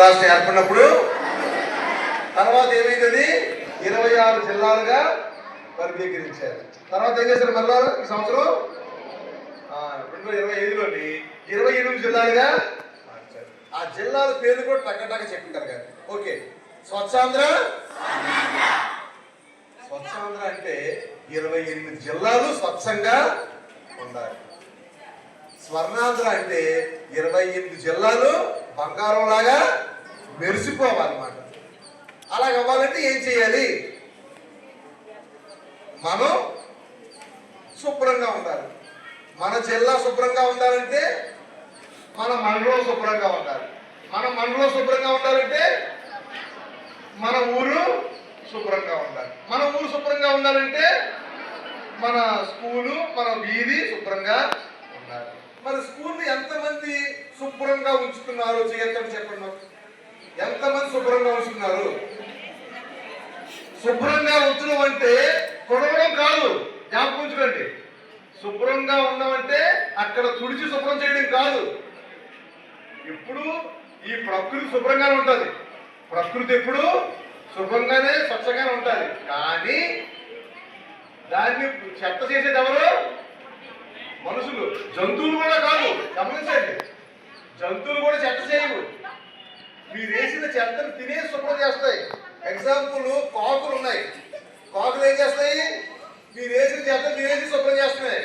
రాష్ట్రం ఏర్పడినప్పుడు తర్వాత ఏమైంది? 26 జిల్లాలుగా వర్గీకరించారు. తర్వాత ఏం చేశారు? మళ్ళా ఈ సంవత్సరం 2025లోని 28 జిల్లాలుగా మార్చారు. ఆ జిల్లాల పేర్లు కూడా టక్కటక్క చెప్తారు కదా. ఓకే, స్వచ్ఛాంధ్ర అంటే 28 జిల్లాలు స్వచ్ఛంగా ఉండాలి. స్వర్ణాంధ్ర అంటే 28 జిల్లాలు బంగారం లాగా మెరిసిపోవాలన్నమాట. అలాగ అవ్వాలంటే ఏం చేయాలి? మనం శుభ్రంగా ఉండాలి. మన జిల్లా శుభ్రంగా ఉండాలంటే మన మండలం శుభ్రంగా ఉండాలి. మన మండలం శుభ్రంగా ఉండాలంటే మన ఊరు శుభ్రంగా ఉండాలి. మన ఊరు శుభ్రంగా ఉండాలంటే మన స్కూలు, మన వీధి శుభ్రంగా ఉండాలి. మరి స్కూల్ని ఎంతమంది శుభ్రంగా ఉంచుతున్నారు? చెప్పండి. ఎంతమంది శుభ్రంగా ఉంచుతున్నారు? శుభ్రంగా ఉంచడం అంటే కొడవడం కాదు, జ్ఞాపకం ఉంచుకోండి. శుభ్రంగా ఉన్నామంటే అక్కడ తుడిచి శుభ్రం చేయడం కాదు. ఎప్పుడు ఈ ప్రకృతి శుభ్రంగానే ఉంటుంది. ప్రకృతి ఎప్పుడు శుభ్రంగానే స్వచ్ఛంగానే ఉంటుంది. కానీ దాన్ని చెత్త చేసేది ఎవరు? మనుషులు. జంతువులు కూడా కాదు, గమనించండి. జంతువులు కూడా చెత్త చేయవు. మీరు వేసిన చెత్తను తినే శుభ్రం చేస్తాయి. ఎగ్జాంపుల్, కాకులు ఉన్నాయి. కాకులు ఏం చేస్తాయి? మీరు వేసిన చెత్త తినేసి శుభ్రం చేస్తున్నాయి.